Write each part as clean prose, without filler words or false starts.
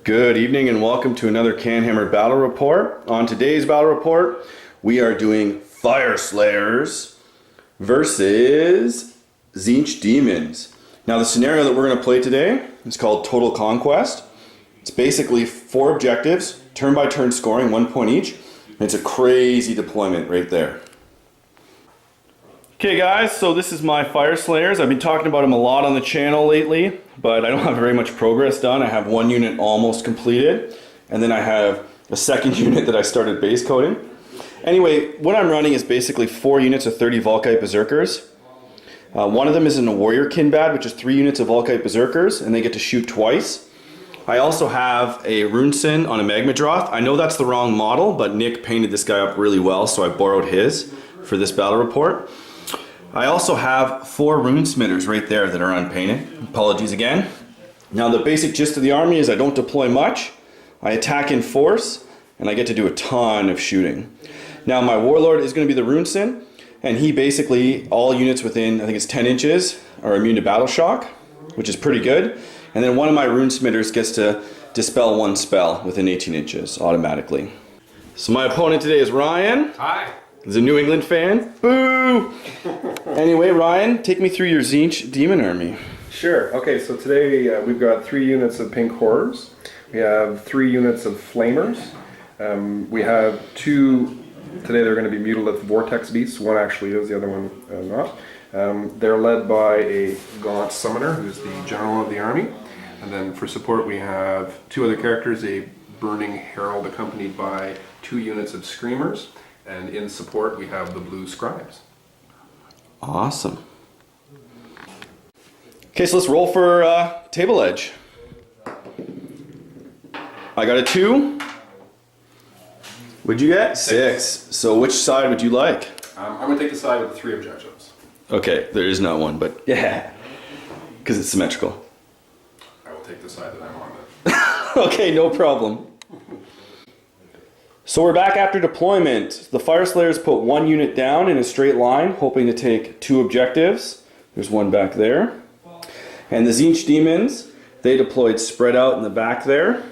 Good evening and welcome to another CanHammer battle report. On today's battle report, we are doing Fire Slayers versus Tzeenich Demons. Now the scenario that we're going to play today is called Total Conquest. It's basically 4 objectives, turn by turn scoring, 1 point each. And it's a crazy deployment right there. Okay guys, so this is my Fire Slayers. I've been talking about them a lot on the channel lately, but I don't have very much progress done. I have 1 unit almost completed, and then I have a second unit that I started base coating. Anyway, what I'm running is basically 4 units of 30 Volkite Berserkers. One of them is in a Warrior Kinbad, which is 3 units of Volkite Berserkers, and they get to shoot twice. I also have a Runesin on a Magmadroth. I know that's the wrong model, but Nick painted this guy up really well, so I borrowed his for this battle report. I also have 4 Runesmitters right there that are unpainted. Apologies again. Now the basic gist of the army is I don't deploy much. I attack in force, and I get to do a ton of shooting. Now my Warlord is going to be the Runesin, and he basically, all units within, I think it's 10 inches, are immune to battle shock, which is pretty good. And then one of my Runesmitters gets to dispel 1 spell within 18 inches automatically. So my opponent today is Ryan. Hi. He's a New England fan. Boo! Anyway, Ryan, take me through your Tzeenich Demon army. Sure. Okay, so today we've got 3 units of Pink Horrors. We have 3 units of Flamers. We have 2, today they're going to be Mutalith Vortex Beasts. One actually is, the other one not. They're led by a Gaunt Summoner, who's the general of the army. And then for support we have 2 other characters, a Burning Herald accompanied by 2 units of Screamers. And in support we have the Blue Scribes. Awesome. Okay, so let's roll for Table Edge. I got a 2. What'd you get? 6. So which side would you like? I'm going to take the side with the 3 objectives. Okay, there is not one, but yeah, because it's symmetrical. I will take the side that I'm on then. Okay, no problem. So we're back after deployment. The Fire Slayers put 1 unit down in a straight line, hoping to take 2 objectives. There's one back there. And the Tzeenich Demons, they deployed spread out in the back there.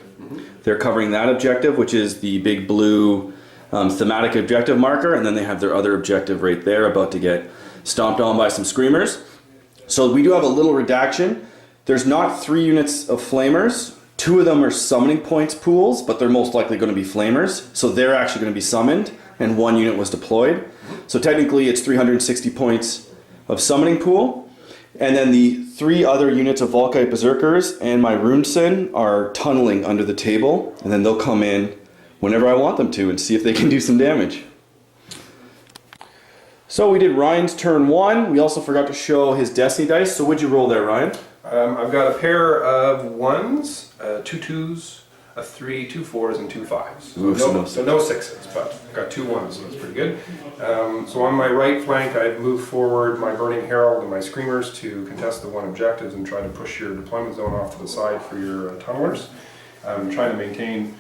They're covering that objective, which is the big blue thematic objective marker, and then they have their other objective right there, about to get stomped on by some Screamers. So we do have a little redaction. There's not 3 units of Flamers. 2 of them are summoning points pools, but they're most likely going to be Flamers, so they're actually going to be summoned, and 1 unit was deployed. So technically it's 360 points of summoning pool, and then the 3 other units of Volkite Berserkers and my Runesin are tunneling under the table, and then they'll come in whenever I want them to and see if they can do some damage. So we did Ryan's turn 1. We also forgot to show his Destiny dice. So what'd you roll there, Ryan? I've got a pair of 1s, 2 2s, a 3, 2 4s, and 2 5s. Ooh, so no 6s, but I've got 2 1s, so that's pretty good. So on my right flank, I've moved forward my Burning Herald and my Screamers to contest the 1 objectives and try to push your deployment zone off to the side for your tunnelers. I'm trying to maintain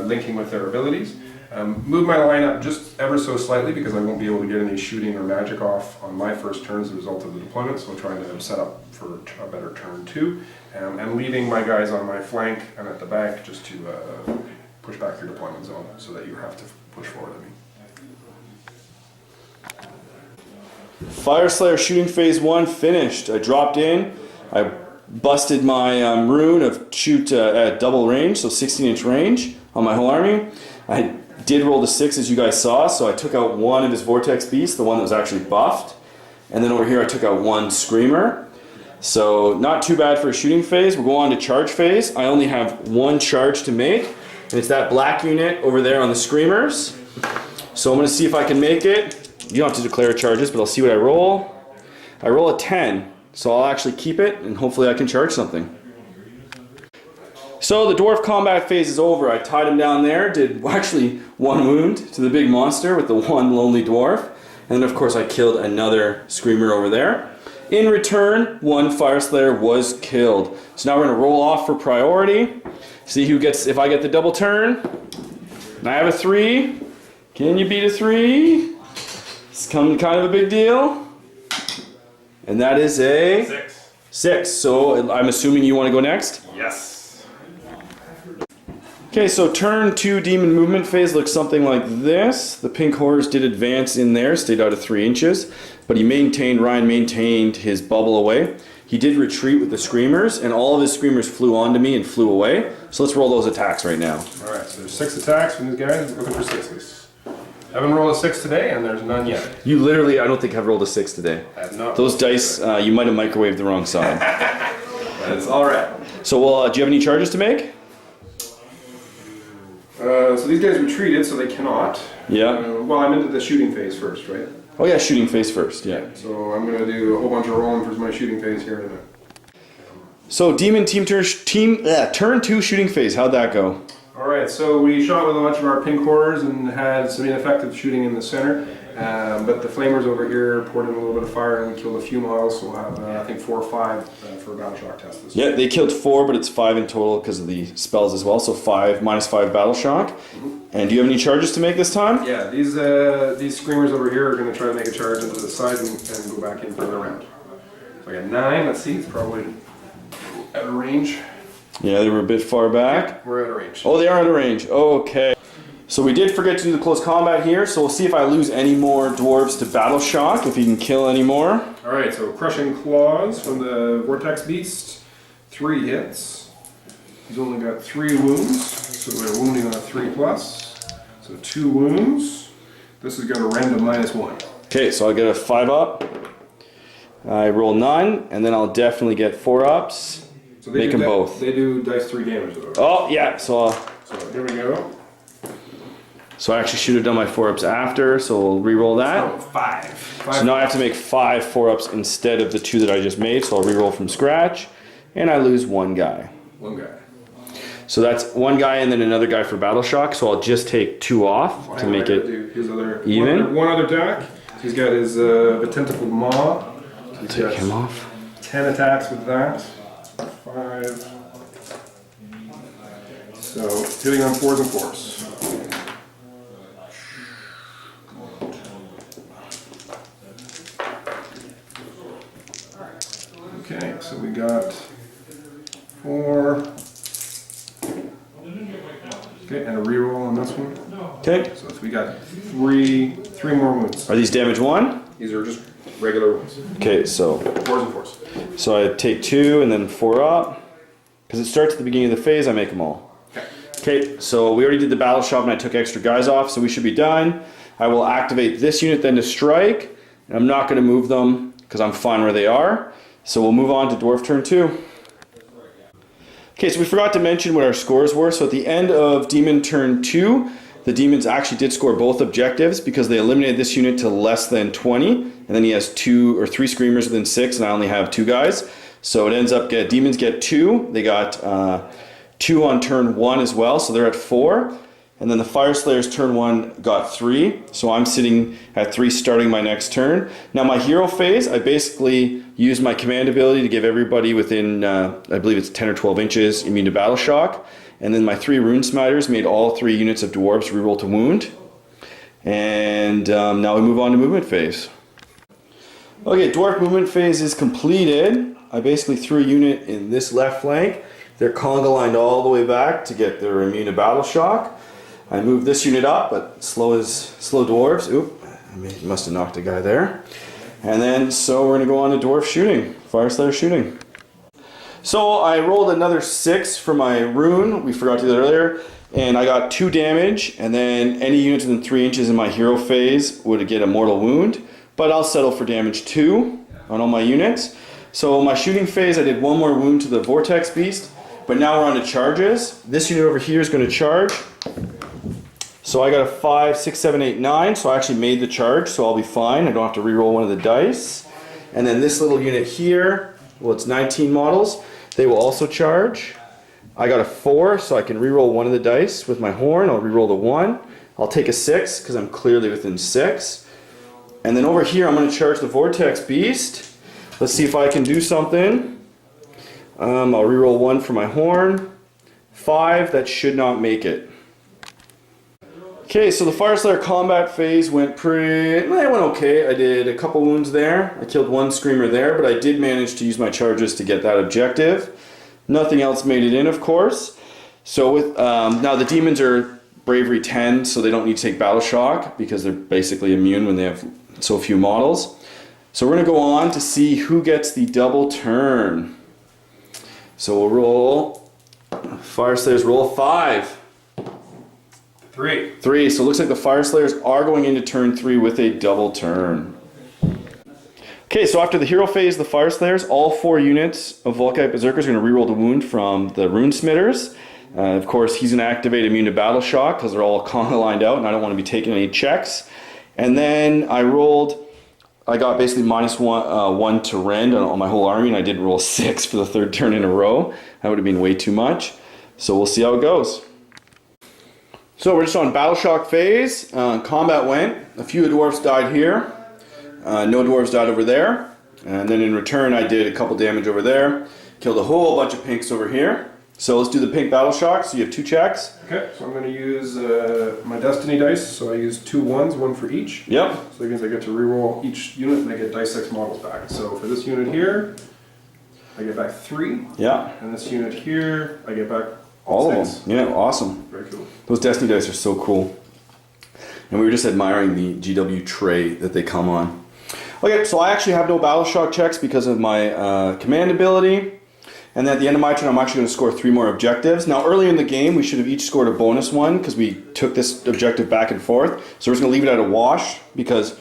linking with their abilities. Move my line up just ever so slightly because I won't be able to get any shooting or magic off on my first turn as a result of the deployment, so I'm trying to set up for a better turn 2. And leaving my guys on my flank and at the back just to push back your deployment zone so that you have to push forward at me. Fire Slayer shooting phase 1 finished. I dropped in. I busted my rune of shoot at double range, so 16-inch range on my whole army. I did roll the 6 as you guys saw, so I took out 1 of his Vortex Beasts, the one that was actually buffed. And then over here I took out 1 Screamer. So not too bad for a shooting phase. We'll go on to charge phase. I only have 1 charge to make, and it's that black unit over there on the Screamers. So I'm going to see if I can make it. You don't have to declare charges, but I'll see what I roll. I roll a 10, so I'll actually keep it, and hopefully I can charge something. So the dwarf combat phase is over. I tied him down there, did actually 1 wound to the big monster with the 1 lonely dwarf. And then of course I killed another Screamer over there. In return, 1 Fire Slayer was killed. So now we're going to roll off for priority. See who gets, if I get the double turn. And I have a 3. Can you beat a 3? It's kind of a big deal. And that is a 6. So I'm assuming you want to go next? Yes. Okay, so turn 2 demon movement phase looks something like this. The pink horse did advance in there, stayed out of 3 inches, but Ryan maintained his bubble away. He did retreat with the screamers, and all of his screamers flew onto me and flew away. So let's roll those attacks right now. Alright, so there's 6 attacks from these guys, looking for 6s. Haven't rolled a 6 today, and there's none yet. You literally, I don't think have rolled a 6 today. I have not. Those dice, you might have microwaved the wrong side. That's alright. So do you have any charges to make? So these guys retreated, so they cannot. Yeah. Well, I'm into the shooting phase first, right? Oh yeah, shooting phase first, yeah. So I'm going to do a whole bunch of rolling for my shooting phase here in a minute. So demon turn 2 shooting phase, how'd that go? Alright, so we shot with a bunch of our pink horrors and had some ineffective shooting in the center. But the flamers over here poured in a little bit of fire and we killed a few models, so we'll have, I think, 4 or 5 for a battle shock test this Yeah, they killed 4, but it's 5 in total because of the spells as well, so -5 battle shock. And do you have any charges to make this time? Yeah, these screamers over here are going to try to make a charge into the side and go back in for the round. So I got 9, let's see, it's probably out of range. Yeah, they were a bit far back. Yeah, we're out of range. Oh, they are out of range, okay. So we did forget to do the close combat here, so we'll see if I lose any more dwarves to battle shock, if he can kill any more. Alright, so crushing claws from the vortex beast, 3 hits. He's only got 3 wounds, so we're wounding on a 3+. So 2 wounds. This is got a random -1. Okay, so I'll get a 5 up. I roll none, and then I'll definitely get 4 ups. So make them both. They do dice 3 damage though. Oh, yeah, so Here we go. So I actually should have done my 4 ups after, so we'll re-roll that. Oh, 5. So now I have to make 5 4 ups instead of the 2 that I just made, so I'll re-roll from scratch, and I lose 1 guy. 1 guy. So that's 1 guy and then another guy for battle shock, so I'll just take 2 off to make it even. One other attack. So he's got his tentacled maw. So he's Take got him off. 10 attacks with that. 5. So hitting on 4s and 4s. Okay, so we got 4. Okay, and a reroll on this one. Okay. So we got 3 more wounds. Are these damage 1? These are just regular wounds. Okay, so 4s and 4s. So I take 2 and then 4 up. Because it starts at the beginning of the phase, I make them all. Okay, so we already did the battle shop and I took extra guys off, so we should be done. I will activate this unit then to strike. And I'm not going to move them because I'm fine where they are. So we'll move on to dwarf turn 2. Okay, so we forgot to mention what our scores were. So at the end of demon turn 2, the demons actually did score both objectives because they eliminated this unit to less than 20. And then he has 2 or 3 screamers within 6 and I only have 2 guys. So it ends up demons get 2. They got 2 on turn 1 as well, so they're at 4. And then the Fire Slayers turn 1 got 3, so I'm sitting at 3 starting my next turn. Now my hero phase, I basically used my command ability to give everybody within, I believe it's 10 or 12 inches, immune to battle shock. And then my 3 Rune Smiters made all 3 units of dwarves reroll to wound. And now we move on to movement phase. Okay, dwarf movement phase is completed. I basically threw a unit in this left flank. They're conga lined all the way back to get their immune to battle shock. I moved this unit up, but slow dwarves. Oop, I must have knocked a guy there. And then, so we're gonna go on to dwarf shooting, Fire Slayer shooting. So I rolled another 6 for my rune. We forgot to do that earlier. And I got 2 damage, and then any units within 3 inches in my hero phase would get a mortal wound. But I'll settle for damage 2 on all my units. So my shooting phase, I did 1 more wound to the Vortex Beast. But now we're on to charges. This unit over here is going to charge. So I got a 5, 6, 7, 8, 9. So I actually made the charge, so I'll be fine. I don't have to re-roll one of the dice. And then this little unit here, well, it's 19 models. They will also charge. I got a 4, so I can re-roll one of the dice with my horn. I'll re-roll the 1. I'll take a 6 because I'm clearly within 6. And then over here, I'm going to charge the Vortex Beast. Let's see if I can do something. I'll re-roll 1 for my horn. 5, that should not make it. Okay, so the Fire Slayer combat phase went it went okay. I did a couple wounds there. I killed 1 screamer there, but I did manage to use my charges to get that objective. Nothing else made it in, of course. So with now the demons are bravery 10, so they don't need to take battle shock because they're basically immune when they have so few models. So we're going to go on to see who gets the double turn. So we'll roll, Fire Slayers roll a 5. 3. 3, so it looks like the Fire Slayers are going into turn 3 with a double turn. Okay, so after the hero phase, the Fire Slayers, all 4 units of Volkite Berserkers are going to reroll the wound from the Rune Smitters. Of course, he's going to activate immune to battle shock because they're all conga lined out and I don't want to be taking any checks. And then I got basically -1 to rend on my whole army, and I did roll 6 for the 3rd turn in a row. That would have been way too much. So we'll see how it goes. So we're just on battle shock phase. Combat went. A few dwarves died here. No dwarves died over there. And then in return, I did a couple damage over there. Killed a whole bunch of pinks over here. So let's do the pink battle shock. So you have 2 checks. Okay, so I'm going to use my Destiny dice. So I use 2 1s, 1 for each. Yep. So that means I get to reroll each unit and I get dice 6 models back. So for this unit here, I get back 3. Yeah. And this unit here, I get back All 6. of them. Yeah, awesome. Very cool. Those Destiny dice are so cool. And we were just admiring the GW tray that they come on. Okay, so I actually have no battle shock checks because of my command ability. And then at the end of my turn, I'm actually going to score 3 more objectives. Now, early in the game, we should have each scored a bonus one because we took this objective back and forth. So we're just going to leave it at a wash because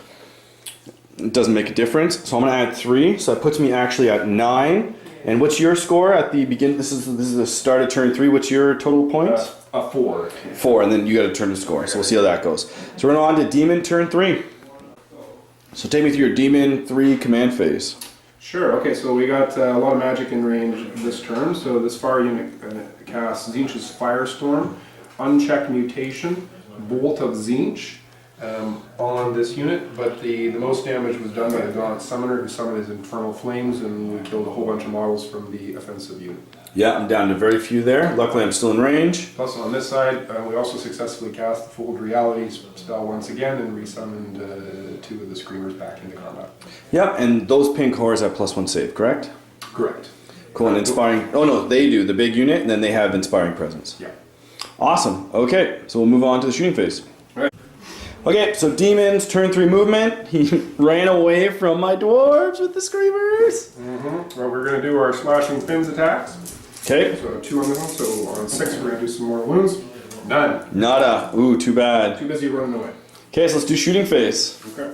it doesn't make a difference. So I'm going to add 3. So that puts me actually at 9. And what's your score at the beginning? This is the start of turn 3. What's your total points? A 4. 4, and then you got to turn to score. So we'll see how that goes. So we're on to Demon turn 3. So take me through your Demon 3 command phase. Sure, okay, so we got a lot of magic in range this turn. So this fire unit casts Tzeentch's Firestorm, Unchecked Mutation, Bolt of Tzeentch on this unit, but the most damage was done by the Gauntlet Summoner, who summoned his Infernal Flames, and we killed a whole bunch of models from the offensive unit. Yeah, I'm down to very few there. Luckily, I'm still in range. Plus, on this side, we also successfully cast the Fold Realities spell once again and resummoned 2 of the Screamers back into combat. Yep, and those pink horrors have +1 save, correct? Correct. Cool, and Inspiring... Oh no, they do, the big unit, and then they have Inspiring Presence. Yeah. Awesome. Okay, so we'll move on to the shooting phase. All right. Okay, so Demons, turn 3 movement. He ran away from my dwarves with the Screamers. Well, we're going to do our Slashing Fins attacks. Okay. So 2 on this one, so on 6 we're going to do some more wounds. None. Nada. Ooh, too bad. Too busy running away. Okay, so let's do shooting phase. Okay.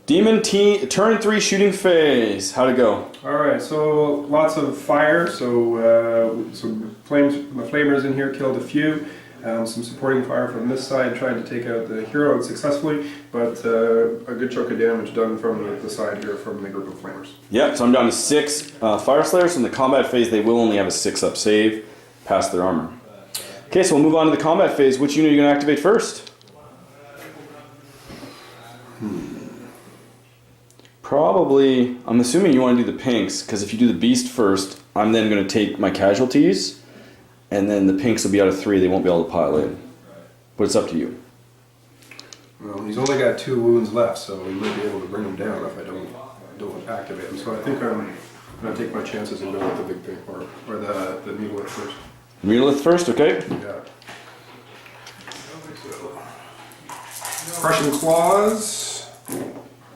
Demon turn 3 shooting phase. How'd it go? Alright, so lots of fire, so some flames, the flamers in here killed a few. Some supporting fire from this side, trying to take out the hero successfully, but a good chunk of damage done from the side here from the group of flamers. Yep, so I'm down to 6 Fire Slayers. In the combat phase, they will only have a 6-up save past their armor. Okay, so we'll move on to the combat phase. Which unit are you going to activate first? Probably, I'm assuming you want to do the pinks, because if you do the beast first, I'm then going to take my casualties, and then the pinks will be out of 3, they won't be able to pile in. But it's up to you. Well, he's only got 2 wounds left, so we might be able to bring him down if I don't activate him. So I think I'm going to take my chances and go with the big pink, or the Mutolith first. Mutolith first, okay. Yeah. So, Crushing Claws,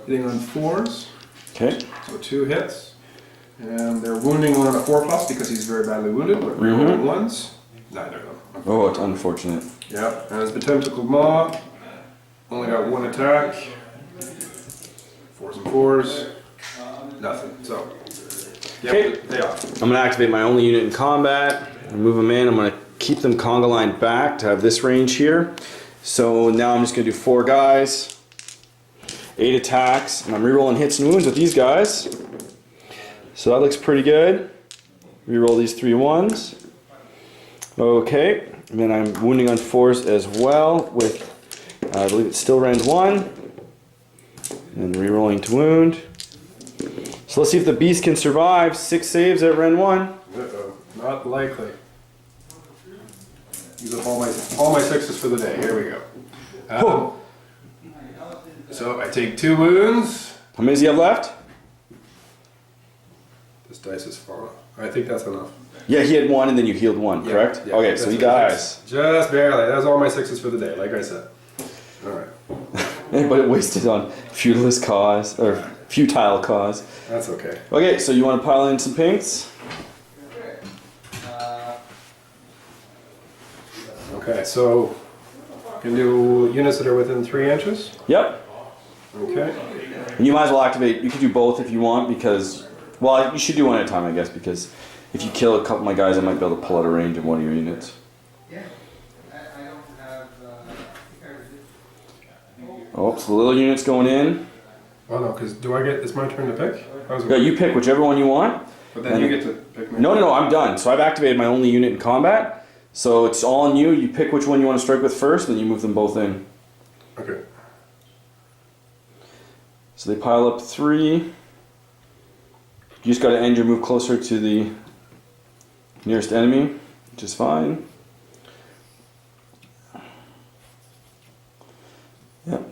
hitting on 4s. Okay. So 2 hits. And they're wounding on a 4+ because he's very badly wounded, but rerolling 1s. Neither of them. Oh, it's unfortunate. Yeah, and his Tentacled Maw, only got 1 attack. 4s and 4s. Nothing. So, yep, Okay. they are. I'm going to activate my only unit in combat. Move them in. I'm going to keep them conga line back to have this range here. So now I'm just going to do 4 guys. 8 attacks. And I'm rerolling hits and wounds with these guys. So that looks pretty good. Reroll these 3 1s. Okay. And then I'm wounding on 4s as well with, I believe it's still rend 1. And rerolling to wound. So let's see if the beast can survive. 6 saves at rend 1. Uh-oh. Not likely. Use up all my 6s for the day. Here we go. So I take 2 wounds. How many does he have left? This dice is falling. I think that's enough. Yeah, he had one and then you healed one, correct? Yeah, okay, so he dies. Just barely. That's all my 6s for the day, like I said. Alright. But it wasted on futile cause. That's okay. Okay, so you want to pile in some pinks? Okay, so you can do units that are within 3 inches. Yep. Okay. And you might as well activate, you can do both if you want because, well, you should do one at a time, I guess, because if you kill a couple of my guys, I might be able to pull out a range of one of your units. Oh, so the little unit's going in. Oh no, because do I get, it's my turn to pick? Yeah, you pick whichever one you want. But then you get to pick me. No, I'm done. So I've activated my only unit in combat. So it's all on you. You pick which one you want to strike with first, and then you move them both in. Okay. So they pile up 3. You just got to end your move closer to the nearest enemy, which is fine. Yep.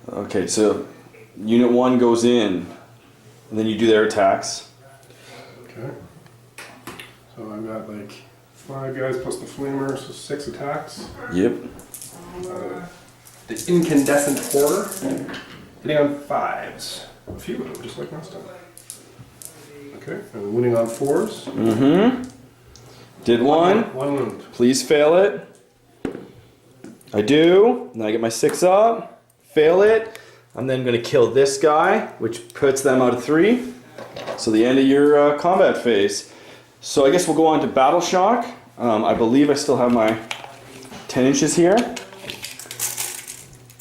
Okay, so unit 1 goes in, and then you do their attacks. Okay. So I've got like 5 guys plus the flamer, so 6 attacks. Yep. The incandescent horror, hitting on 5s. A few of them, just like last time. Okay, and wounding on 4s. Mm-hmm. Did one. One wound. Please fail it. I do. And I get my 6 up. Fail it. I'm then going to kill this guy, which puts them out of 3. So the end of your combat phase. So I guess we'll go on to Battle Shock. I believe I still have my 10 inches here.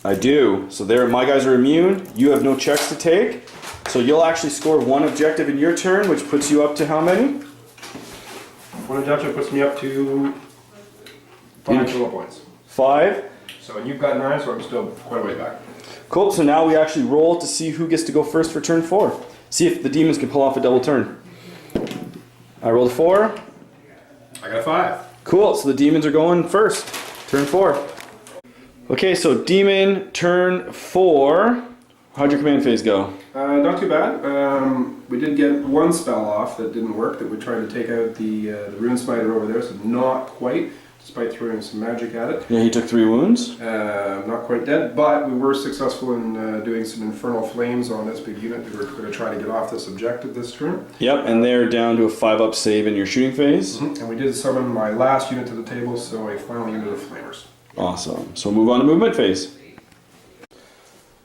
I do. So there, my guys are immune. You have no checks to take. So you'll actually score 1 objective in your turn, which puts you up to how many? 1 objective puts me up to 5 total points. 5. So you've got 9, so I'm still quite a way back. Cool. So now we actually roll to see who gets to go first for turn 4. See if the demons can pull off a double turn. I rolled a 4. I got a 5. Cool. So the demons are going first. Turn 4. Okay, so demon turn 4. How'd your command phase go? Not too bad. We did get 1 spell off that didn't work, that we tried to take out the rune spider over there, so not quite, despite throwing some magic at it. Yeah, he took 3 wounds. Not quite dead, but we were successful in doing some infernal flames on this big unit that we were going to try to get off this objective this turn. Yep, and they're down to a 5-up save in your shooting phase. Mm-hmm. And we did summon my last unit to the table, so a final unit of flamers. Awesome. So move on to movement phase.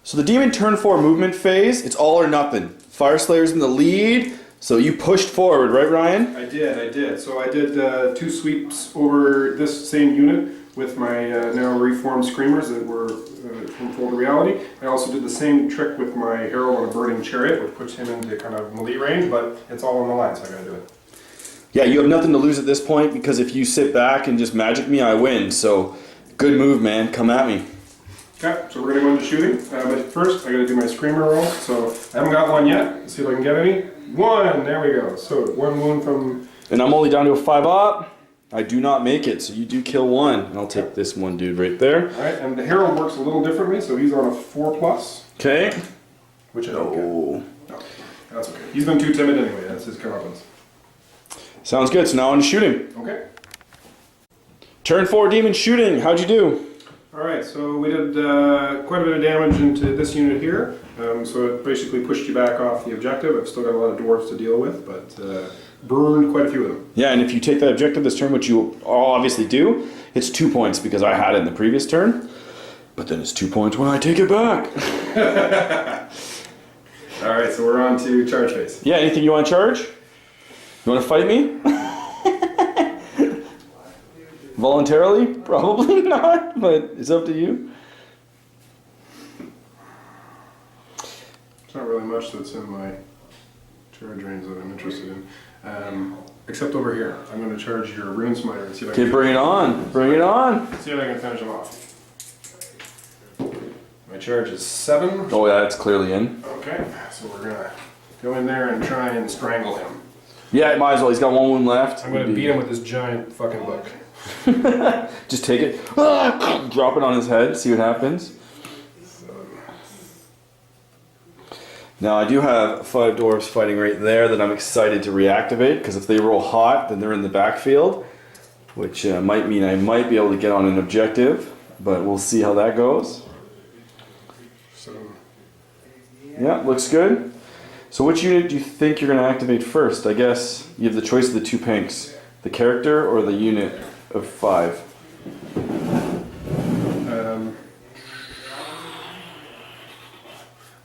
So the demon turn 4 movement phase, it's all or nothing. Fire Slayer's in the lead, so you pushed forward, right Ryan? I did. So I did 2 sweeps over this same unit with my now reformed Screamers that were from Full to Reality. I also did the same trick with my Herald on a Burning Chariot, which puts him into kind of melee range, but it's all on the line, so I gotta do it. Yeah, you have nothing to lose at this point because if you sit back and just magic me, I win. So good move, man. Come at me. Okay, so we're gonna go into shooting, but first I gotta do my Screamer roll. So I haven't got one yet. Let's see if I can get any. 1, there we go. So 1 wound from... And I'm only down to a 5-up. I do not make it, so you do kill 1. And I'll take this one dude right there. Alright, and the Herald works a little differently, so he's on a 4+. Okay. Which I don't get. Oh. No, that's okay. He's been too timid anyway, that's his comeuppance. Sounds good, so now on to shooting. Okay. Turn 4 demon shooting, how'd you do? Alright, so we did quite a bit of damage into this unit here. So it basically pushed you back off the objective. I've still got a lot of dwarves to deal with, but burned quite a few of them. Yeah, and if you take that objective this turn, which you obviously do, it's 2 points because I had it in the previous turn. But then it's 2 points when I take it back. Alright, so we're on to charge phase. Yeah, anything you want to charge? You want to fight me? Voluntarily? Probably not, but it's up to you. There's not really much that's in my charge range that I'm interested in. Except over here. I'm going to charge your Rune Smiter and see if I can... Okay, bring it on. Bring it on. See if I can finish him off. My charge is 7. Oh, yeah, it's clearly in. Okay, so we're going to go in there and try and strangle him. Yeah, might as well. He's got 1 wound left. I'm going to beat him with this giant fucking book. Just take it, drop it on his head, see what happens. Now I do have 5 dwarves fighting right there that I'm excited to reactivate, because if they roll hot, then they're in the backfield, which might mean I might be able to get on an objective, but we'll see how that goes. So, yeah, looks good. So which unit do you think you're going to activate first? I guess you have the choice of the 2 pinks, the character or the unit of 5.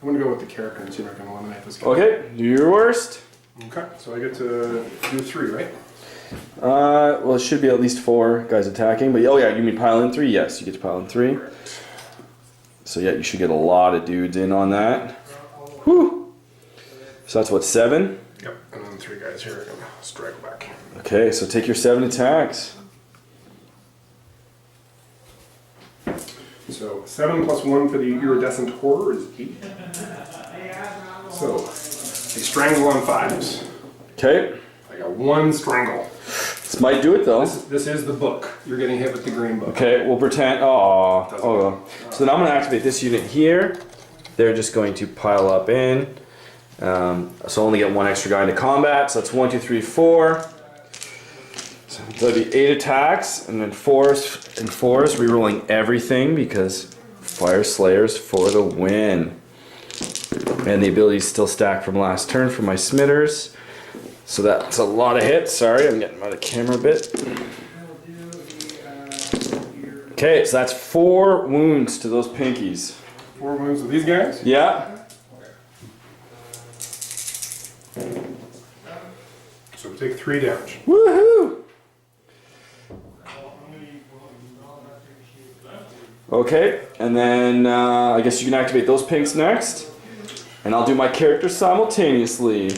I'm going to go with the character and see if I can eliminate this guy. Okay, do your worst. Okay, so I get to do 3, right? Well, it should be at least 4 guys attacking, but oh yeah, you mean pile in 3? Yes, you get to pile in 3. Right. So yeah, you should get a lot of dudes in on that. Whew. So that's what, 7? Yep, and then 3 guys here are going to straggle back. Okay, so take your 7 attacks. So 7 plus 1 for the iridescent horror is 8. So they strangle on 5s. Okay. I got 1 strangle. This might do it though. This is the book. You're getting hit with the green book. Okay, we'll pretend. Oh, so then I'm going to activate this unit here. They're just going to pile up in. So I'll only get 1 extra guy into combat. So that's 1, 2, 3, 4. So that'll be 8 attacks, and then 4s and 4s, rerolling everything because Fire Slayers for the win. And the ability is still stacked from last turn for my smitters. So that's a lot of hits. Sorry, I'm getting out of camera a bit. Okay, so that's 4 wounds to those pinkies. 4 wounds to these guys? Yeah. So we take 3 damage. Woohoo! Okay, and then I guess you can activate those pinks next. And I'll do my character simultaneously.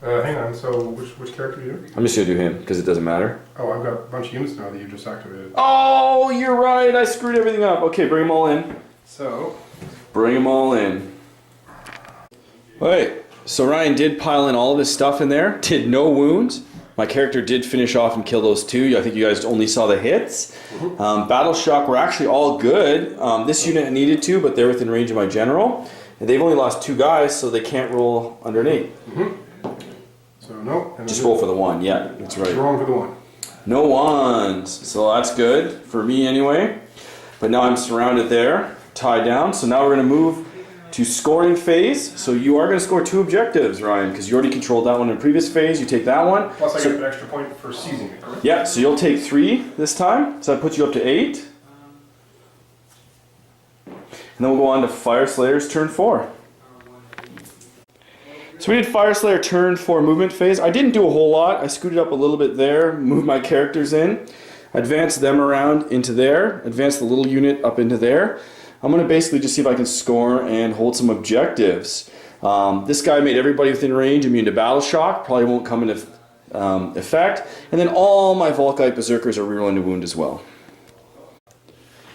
Hang on, so which character are you doing? I'm just going to do him, because it doesn't matter. Oh, I've got a bunch of units now that you just activated. Oh, you're right, I screwed everything up. Okay, bring them all in. So, Bring them all in. Alright, so Ryan did pile in all of his stuff in there. Did no wounds. My character did finish off and kill those 2. I think you guys only saw the hits. Battle Shock were actually all good. This unit needed to, but they're within range of my general. And they've only lost 2 guys, so they can't roll under an 8. So no. Just roll for the 1, yeah, that's right. Rolling for the 1. No 1s, so that's good, for me anyway. But now I'm surrounded there, tied down, so now we're going to move to scoring phase. So you are going to score 2 objectives, Ryan, because you already controlled that one in the previous phase. You take that one. Plus I get an extra point for seizing it, correct? Yeah, so you'll take 3 this time. So that puts you up to 8. And then we'll go on to Fire Slayer's turn 4. So we did Fire Slayer turn 4 movement phase. I didn't do a whole lot. I scooted up a little bit there, moved my characters in, advanced them around into there, advanced the little unit up into there. I'm going to basically just see if I can score and hold some objectives. This guy made everybody within range immune to Battle Shock. Probably won't come into effect. And then all my Volkite Berserkers are rerolling to wound as well.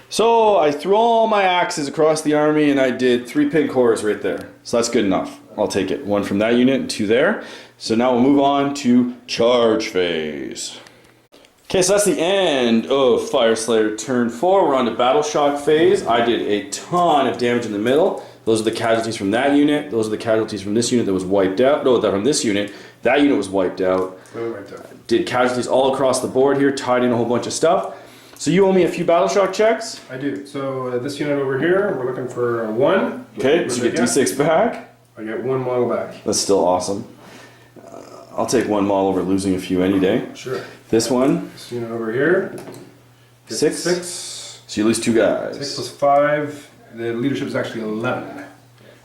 So I threw all my axes across the army and I did 3 pink horrors right there. So that's good enough. I'll take it. 1 from that unit and 2 there. So now we'll move on to charge phase. Okay, so that's the end of Fire Slayer turn 4. We're on to Battle Shock phase. I did a ton of damage in the middle. Those are the casualties from that unit. Those are the casualties from this unit that was wiped out. No, from this unit. That unit was wiped out. Did casualties all across the board here, tied in a whole bunch of stuff. So you owe me a few Battle Shock checks. I do. So this unit over here, we're looking for a 1. Okay, so you get D6 back. I get 1 model back. That's still awesome. I'll take 1 model over losing a few any day. Sure. This one. This unit over here. 6. 6. So you lose 2 guys. 6 plus 5. The leadership is actually 11.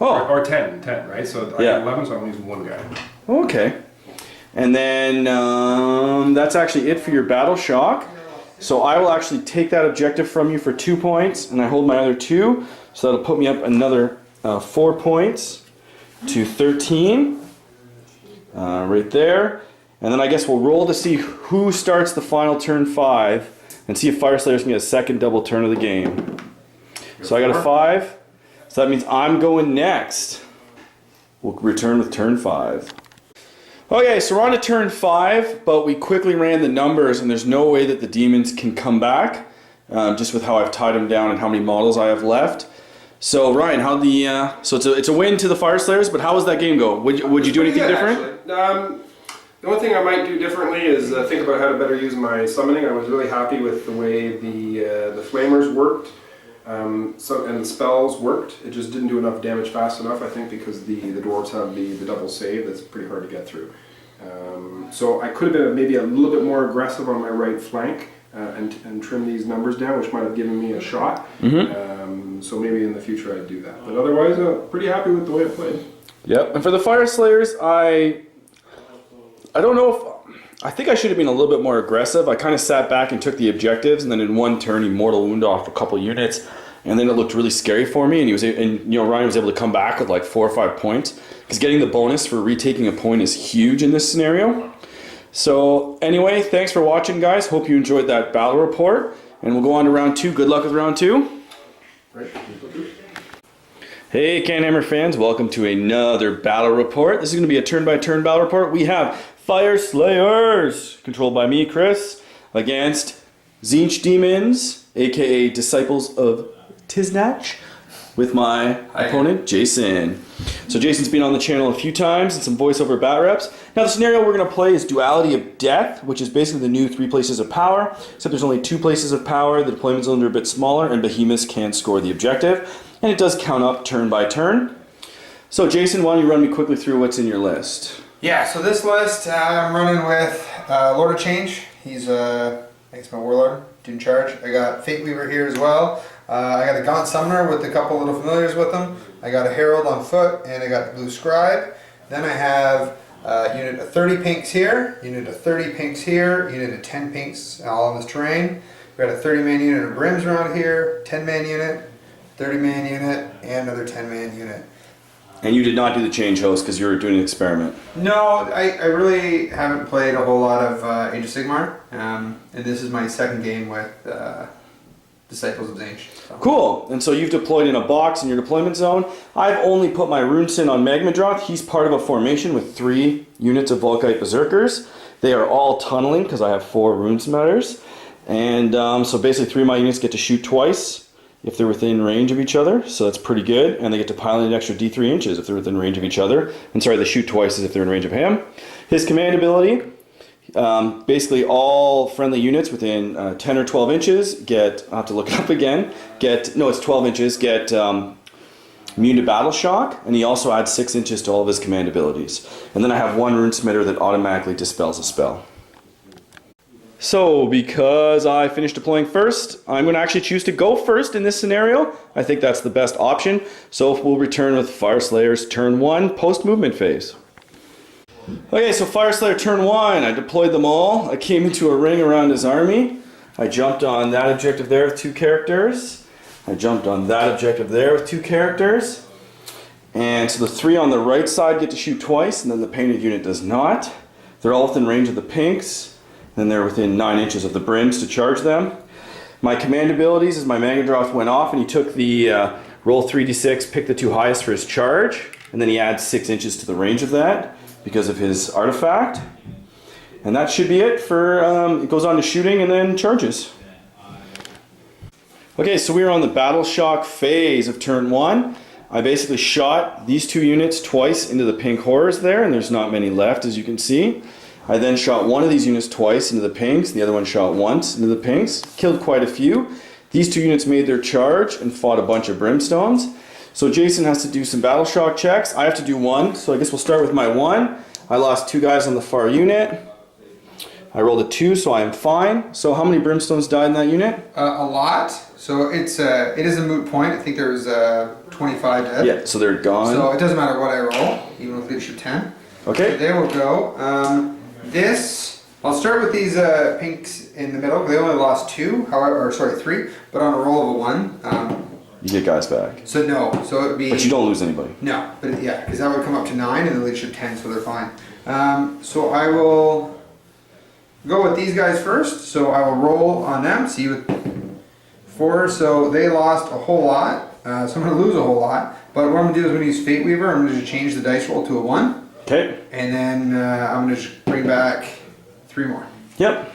Oh. Or 10, right? So I get 11, so I'm losing 1 guy. Okay. And then that's actually it for your Battle Shock. So I will actually take that objective from you for 2 points, and I hold my other 2. So that'll put me up another 4 points to 13. Right there. And then I guess we'll roll to see who starts the final turn 5 and see if Fire Slayers can get a second double turn of the game. So I got a 5. So that means I'm going next. We'll return with turn 5. Okay, so we're on to turn 5, but we quickly ran the numbers and there's no way that the demons can come back, just with how I've tied them down and how many models I have left. So Ryan, how so it's a win to the Fire Slayers, but how was that game go? Would you do anything different? The only thing I might do differently is think about how to better use my summoning. I was really happy with the way the flamers worked, and the spells worked. It just didn't do enough damage fast enough, I think, because the dwarves have the double save that's pretty hard to get through. So I could have been maybe a little bit more aggressive on my right flank and trim these numbers down, which might have given me a shot. So maybe in the future I'd do that. But otherwise, pretty happy with the way it played. Yep. And for the Fire Slayers, I don't know if... I think I should have been a little bit more aggressive. I kind of sat back and took the objectives, and then in one turn he mortal wounded off a couple units, and then it looked really scary for me, and Ryan was able to come back with like 4 or 5 points, because getting the bonus for retaking a point is huge in this scenario. So anyway, thanks for watching, guys. Hope you enjoyed that battle report, and we'll go on to round 2. Good luck with round 2. Hey CanHammer fans, welcome to another battle report. This is going to be a turn-by-turn battle report. We have Fire Slayers, controlled by me, Chris, against Tzeenich Demons, aka Disciples of Tzeentch, with my opponent, Jason. So Jason's been on the channel a few times and some voiceover bat reps. Now the scenario we're going to play is Duality of Death, which is basically the new 3 places of power, except there's only 2 places of power, the deployment zones are a bit smaller, and behemoths can score the objective. And it does count up turn by turn. So Jason, why don't you run me quickly through what's in your list? Yeah, so this list, I'm running with Lord of Change. He's, I guess, my warlord, in charge. I got Fate Weaver here as well. I got a Gaunt Summoner with a couple little familiars with him. I got a Herald on foot, and I got the Blue Scribe. Then I have a unit of 30 pinks here, unit of 30 pinks here, unit of 10 pinks all on this terrain. We got a 30-man unit of Brims around here, 10-man unit, 30-man unit, and another 10-man unit. And you did not do the change host because you were doing an experiment. No, I really haven't played a whole lot of Age of Sigmar, and this is my second game with Disciples of Tzeentch. So. Cool. And so you've deployed in a box in your deployment zone. I've only put my Runesin on Magmadroth. He's part of a formation with 3 units of Volkite Berserkers. They are all tunneling because I have 4 Runesmetters. And so basically 3 of my units get to shoot twice if they're within range of each other, so that's pretty good, and they get to pile in an extra D3 inches if they're within range of each other. And sorry, they shoot twice as if they're in range of him. His command ability, basically all friendly units within 10 or 12 inches get, I'll have to look it up again, no, it's 12 inches, get immune to battle shock, and he also adds 6 inches to all of his command abilities. And then I have 1 Runesmitter that automatically dispels a spell. So, because I finished deploying first, I'm going to actually choose to go first in this scenario. I think that's the best option. So we'll return with Fire Slayers turn 1, post-movement phase. Okay, so Fire Slayer turn 1, I deployed them all. I came into a ring around his army. I jumped on that objective there with 2 characters. I jumped on that objective there with 2 characters. And so the 3 on the right side get to shoot twice, and then the painted unit does not. They're all within range of the pinks. Then they're within 9 inches of the brims to charge them. My command abilities is my Magmadroth went off and he took the roll 3d6, pick the 2 highest for his charge, and then he adds 6 inches to the range of that because of his artifact. And that should be it for, it goes on to shooting and then charges. Okay, so we are on the battle shock phase of turn 1. I basically shot these 2 units twice into the pink horrors there, and there's not many left as you can see. I then shot one of these units twice into the pinks, and the other one shot once into the pinks. Killed quite a few. These 2 units made their charge and fought a bunch of brimstones. So Jason has to do some battle shock checks. I have to do 1, so I guess we'll start with my 1. I lost 2 guys on the far unit. I rolled a 2, so I am fine. So how many brimstones died in that unit? A lot. So it is a moot point. I think there was 25 dead. Yeah, so they're gone. So it doesn't matter what I roll, even with leadership 10. Okay. So there we'll go. I'll start with these pinks in the middle, because they only lost 2, however, or sorry, 3, but on a roll of a 1. You get guys back. So no, so it would be... But you don't lose anybody. No, but yeah, because that would come up to 9 and the leadership 10, so they're fine. So I will go with these guys first, so I will roll on them, see with 4, so they lost a whole lot, so I'm going to lose a whole lot, but what I'm going to do is I'm going to use Fate Weaver, I'm going to just change the dice roll to a 1. Okay. And then I'm going to just bring back 3 more. Yep.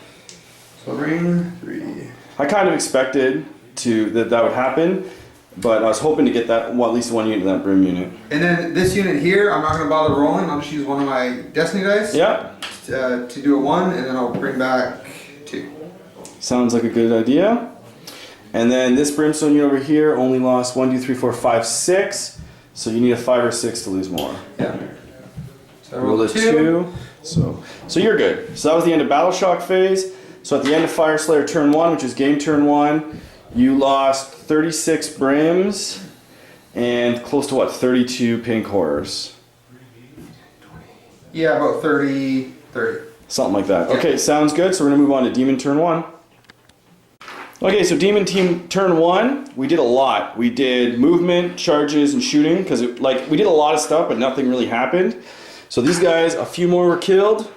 So bring 3. I kind of expected that would happen. but I was hoping to get that, well, at least one unit of that Brim unit. And then this unit here, I'm not going to bother rolling. I'll just use one of my Destiny dice. Yeah. To do a 1, and then I'll bring back 2. Sounds like a good idea. And then this Brimstone unit over here only lost 1, 2, 3, 4, 5, 6. So you need a 5 or 6 to lose more. Yeah. So I Roll a 2. So you're good. So that was the end of Battle Shock phase. So at the end of Fire Slayer turn 1, which is game turn 1, you lost 36 Brims and close to what, 32 Pink Horrors. Yeah, about 30. Something like that. Yeah. Okay, sounds good. So we're gonna move on to Demon turn 1. Okay, so Demon Team turn 1, we did a lot. We did movement, charges, and shooting, because we did a lot of stuff, but nothing really happened. So these guys, a few more were killed.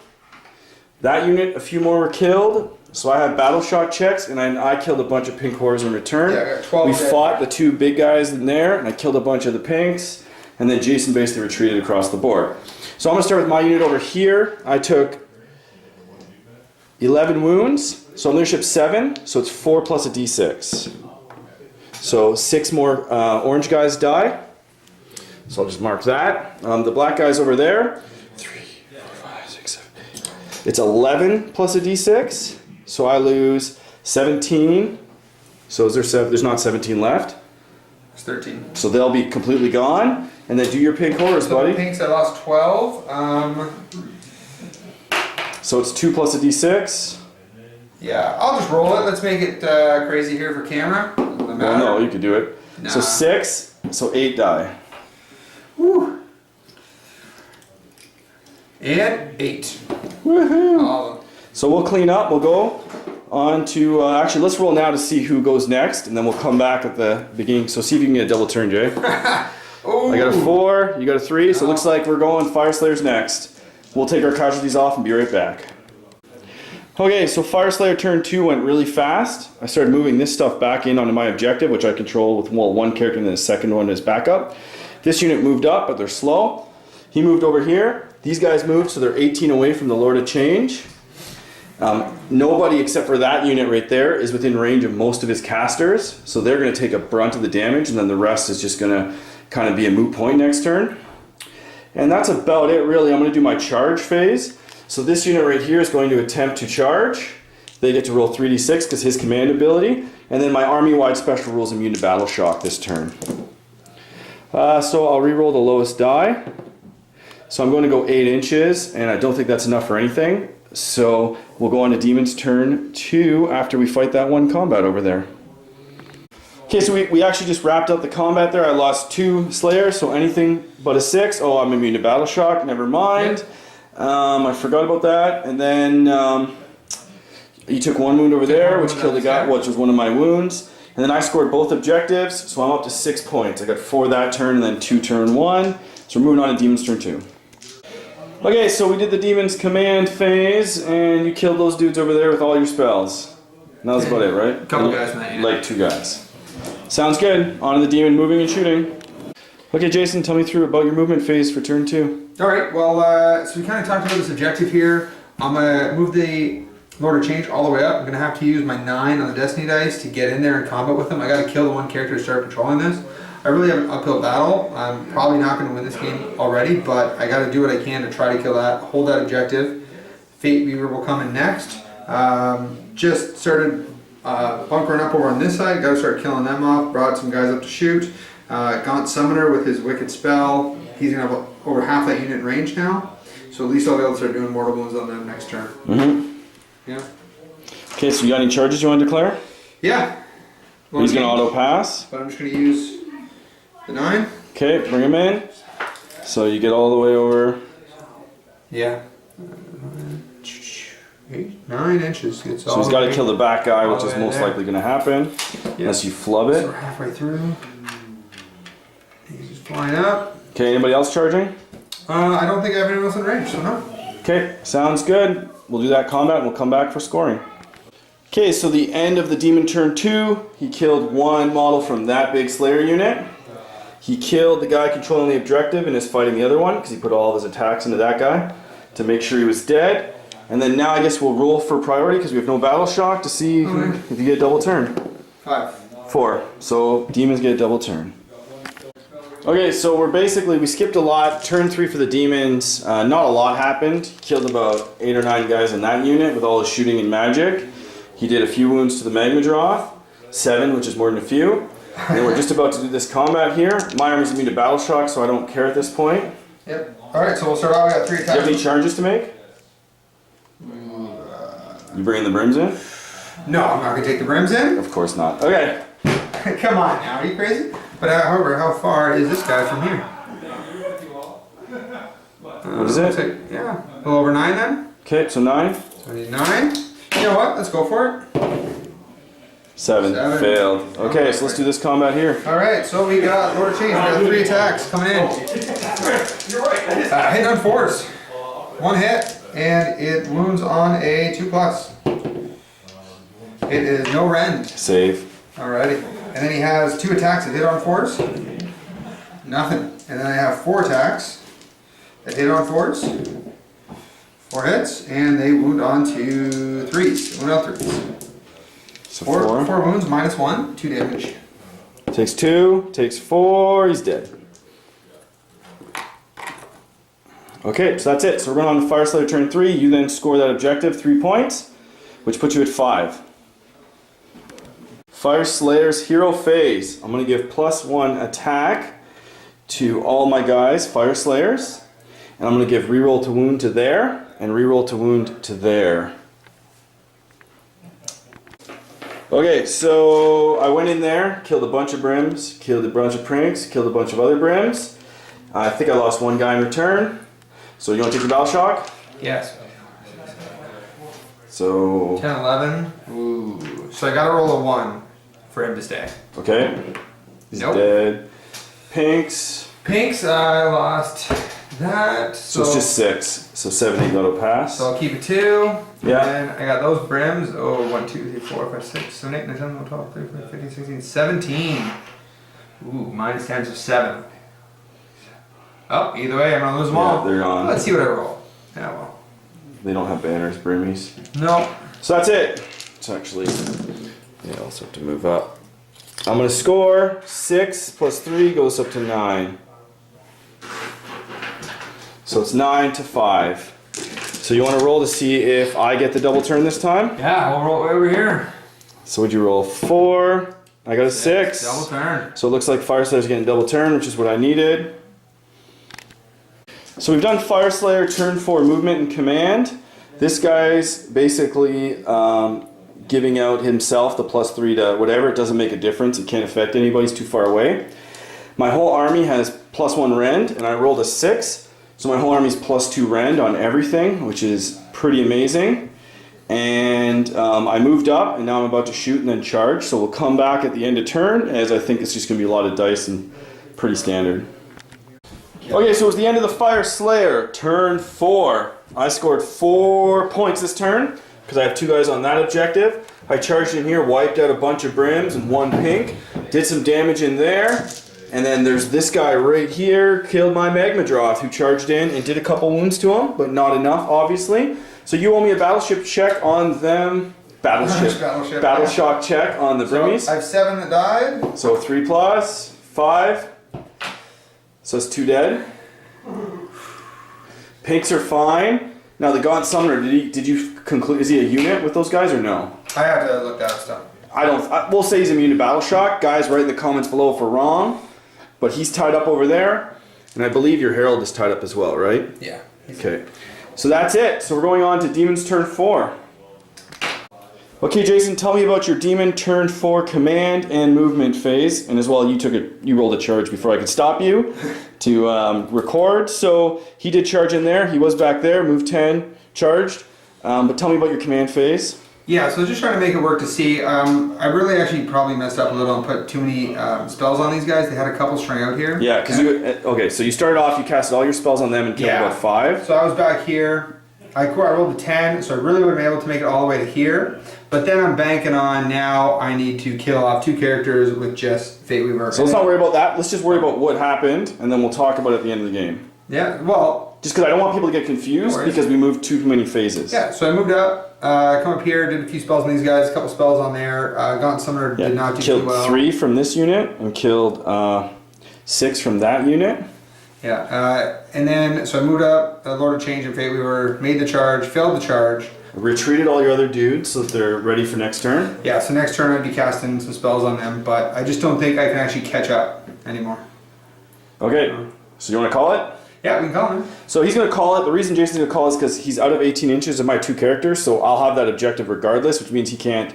That unit, a few more were killed. So I have battle shock checks, and I killed a bunch of pink horrors in return. Yeah, I got 12 we dead. fought the 2 big guys in there, and I killed a bunch of the pinks, and then Jason basically retreated across the board. So I'm going to start with my unit over here. I took 11 wounds, so leadership 7, so it's 4 plus a d6. So 6 more orange guys die. So I'll just mark that. The black guys over there, 3, 4, 5, 6, 7, 8. It's 11 plus a d6, so I lose 17. So is there 7? There's not 17 left. It's 13. So they'll be completely gone. And then do your pink horrors, So buddy. the pinks, I lost 12. So it's 2 plus a d6. Yeah, I'll just roll it. Let's make it crazy here for camera. Doesn't matter. Well, no, you could do it. Nah. So 6, so 8 die. Woo. And 8. Woohoo! All of them. So we'll clean up. We'll go on to actually let's roll now to see who goes next, and then we'll come back at the beginning. So see if you can get a double turn, Jay. Ooh. I got a 4. You got a 3. So it looks like we're going Fire Slayers next. We'll take our casualties off and be right back. Okay, so Fire Slayer turn 2 went really fast. I started moving this stuff back in onto my objective, which I control with one character, and then the second one is backup. This unit moved up, but they're slow. He moved over here. These guys moved, so they're 18 away from the Lord of Change. Nobody except for that unit right there is within range of most of his casters, so they're going to take a brunt of the damage, and then the rest is just going to kind of be a moot point next turn. And that's about it, really. I'm going to do my charge phase. So this unit right here is going to attempt to charge. They get to roll 3d6 because his command ability. And then my army-wide special rules immune to battle shock this turn. So I'll re-roll the lowest die. So I'm going to go 8 inches, and I don't think that's enough for anything. So we'll go on to Demon's turn 2 after we fight that one combat over there. Okay, so we actually just wrapped up the combat there. I lost 2 Slayers, so anything but a 6. Oh, I'm immune to battle shock, never mind. I forgot about that. And then you took 1 wound over there, which killed a guy, which was one of my wounds. And then I scored both objectives, so I'm up to 6 points. I got 4 that turn and then 2 turn 1. So we're moving on to Demon's turn 2. Okay, so we did the Demon's command phase, and you killed those dudes over there with all your spells. And that was about it, right? A couple guys from that unit. Like 2 guys. Sounds good. On to the Demon moving and shooting. Okay, Jason, tell me through about your movement phase for turn 2. Alright, well, so we kind of talked about this objective here. I'm going to move the Lord of Change all the way up. I'm going to have to use my 9 on the Destiny dice to get in there and combat with them. I got to kill the one character to start controlling this. I really have an uphill battle. I'm probably not going to win this game already, but I got to do what I can to try to kill that, hold that objective. Fate Weaver will come in next. Just started bunkering up over on this side. Got to start killing them off. Brought some guys up to shoot. Gaunt Summoner with his Wicked Spell. He's going to have over half that unit in range now. So at least I'll be able to start doing mortal wounds on them next turn. Mm-hmm. Yeah. Okay, so you got any charges you want to declare? Yeah. He's going to auto pass. But I'm just going to use the 9. Okay, bring him in. So you get all the way over. Yeah. 9 inches. It's So he's got to kill the back guy, which is way most there. likely going to happen. Unless you flub So it. we're halfway through. He's just flying up. Okay, anybody else charging? I don't think I have anyone else in range, so no. Okay, sounds good. We'll do that combat and we'll come back for scoring. Okay, so the end of the Demon turn 2, he killed 1 model from that big Slayer unit. He killed the guy controlling the objective and is fighting the other one because he put all of his attacks into that guy to make sure he was dead. And then now I guess we'll roll for priority because we have no battle shock to see if you get a double turn. 5. 4. So demons get a double turn. Okay, so we skipped a lot. Turn 3 for the demons. Not a lot happened. Killed about 8 or 9 guys in that unit with all his shooting and magic. He did a few wounds to the Magmadroth. 7, which is more than a few. And then we're just about to do this combat here. My army's immune to battle shock, so I don't care at this point. Yep. Alright, so we'll start off. We got 3 attacks. Do you have any charges to make? You bringing the brims in? No, I'm not going to take the brims in. Of course not. Okay. Come on now, are you crazy? But however, how far is this guy from here? What is it? Yeah, a little over 9 then. Okay, so 9. So I need 9. You know what? Let's go for it. 7. Failed. Okay, so let's do this combat here. Alright, so we got Lord of Change. We got 3 attacks coming in. Hit on 4s. 1 hit, and it wounds on a 2+. It is no rend. Save. Alrighty. And then he has 2 attacks that hit on 4s. Nothing. And then I have 4 attacks that hit on 4s. 4 hits, and they wound on to 3s. Wound on 3s. So 4 wounds, -1, 2 damage. Takes 2, takes 4, he's dead. Okay, so that's it. So we're going on to Fire Slayer turn 3. You then score that objective, 3 points, which puts you at 5. Fire Slayer's hero phase. I'm going to give +1 attack to all my guys, Fire Slayers. And I'm going to give reroll to wound to there, and reroll to wound to there. Okay, so I went in there, killed a bunch of brims, killed a bunch of pranks, killed a bunch of other brims. I think I lost 1 guy in return. So you want to take the battle shock? Yes. So 10, 11. Ooh. So I gotta roll a 1 for him to stay. okay, he's Nope. dead. Pinks. Pinks, I lost that. So it's just 6. So 7, 8 auto pass. So I'll keep it 2. Yeah. And I got those brims. Oh, 1, 2, 3, 4, 5, 6, 7, 8, 9, 10, 11, 12, 13, 14, 15, 16, 17. Ooh, -10, so 7. Oh, either way, I'm gonna lose them Yeah, all. they're gone. Let's see what I roll. Yeah, well. They don't have banners, brimmies. No. So that's it. It's actually, yeah, I also have to move up. I'm gonna score 6 + 3 goes up to 9. So it's 9 to 5. So you want to roll to see if I get the double turn this time? Yeah, we'll roll way over here. So would you roll 4? I got a 6. Double turn. So it looks like Fire Slayer's getting double turn, which is what I needed. So we've done Fire Slayer turn 4 movement and command. This guy's basically giving out himself the +3 to whatever. It doesn't make a difference. It can't affect anybody. He's too far away. My whole army has +1 rend, and I rolled a 6. So my whole army's +2 rend on everything, which is pretty amazing. And I moved up, and now I'm about to shoot and then charge. So we'll come back at the end of turn, as I think it's just going to be a lot of dice and pretty standard. Okay, so it's the end of the Fire Slayer, turn 4. I scored 4 points this turn, because I have 2 guys on that objective. I charged in here, wiped out a bunch of brims and 1 pink, did some damage in there, and then there's this guy right here, killed my Magmadroth, who charged in and did a couple wounds to him, but not enough, obviously. So you owe me a battleship check on them. Battle shock check on the brimmies. So I have 7 that died. So 3 plus 5. So it's 2 dead. Pinks are fine. Now the Gaunt Summoner, did you conclude? Is he a unit with those guys or no? I have to look that stuff. We'll say he's immune to battle shock. Guys, write in the comments below if we're wrong. But he's tied up over there, and I believe your Herald is tied up as well, right? Yeah. Okay. So that's it. So we're going on to Demon's turn 4. Okay, Jason, tell me about your Demon turn 4 command and movement phase, and as well, you rolled a charge before I could stop you to record. So he did charge in there. He was back there. Move 10, charged. But tell me about your command phase. Yeah, so just trying to make it work to see. I really actually probably messed up a little and put too many spells on these guys. They had a couple strung out here. Yeah, because okay, so you started off, you casted all your spells on them and killed about 5. So I was back here. I rolled a 10, so I really would have been able to make it all the way to here. But then I'm banking on now I need to kill off 2 characters with just Fate Weaver. So let's not worry about that. Let's just worry about what happened, and then we'll talk about it at the end of the game. Yeah, well, just because I don't want people to get confused No worries. because we moved too many phases. Yeah, so I moved up, come up here, did a few spells on these guys, a couple spells on there. Gaunt Summoner did not do killed too well. 3 from this unit and killed 6 from that unit. Yeah, and then, so I moved up, Lord of Change and Fate Weaver, made the charge, failed the charge. Retreated all your other dudes so that they're ready for next turn. Yeah, so next turn I'd be casting some spells on them, but I just don't think I can actually catch up anymore. Okay, so you want to call it? Yeah, we can call him. So he's going to call it. The reason Jason's going to call is because he's out of 18 inches of my 2 characters, so I'll have that objective regardless, which means he can't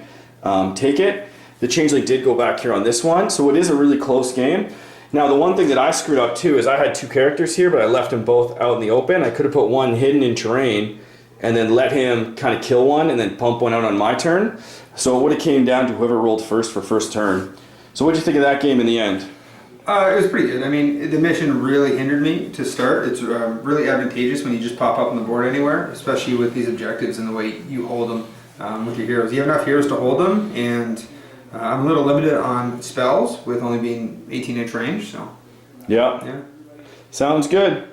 take it. The Changeling did go back here on this one, so it is a really close game. Now, the one thing that I screwed up too is I had 2 characters here, but I left them both out in the open. I could have put one hidden in terrain and then let him kind of kill one and then pump one out on my turn. So it would have came down to whoever rolled first for first turn. So what did you think of that game in the end? It was pretty good. I mean, the mission really hindered me to start. It's really advantageous when you just pop up on the board anywhere, especially with these objectives and the way you hold them with your heroes. You have enough heroes to hold them, and I'm a little limited on spells with only being 18-inch range. So Yeah. Sounds good.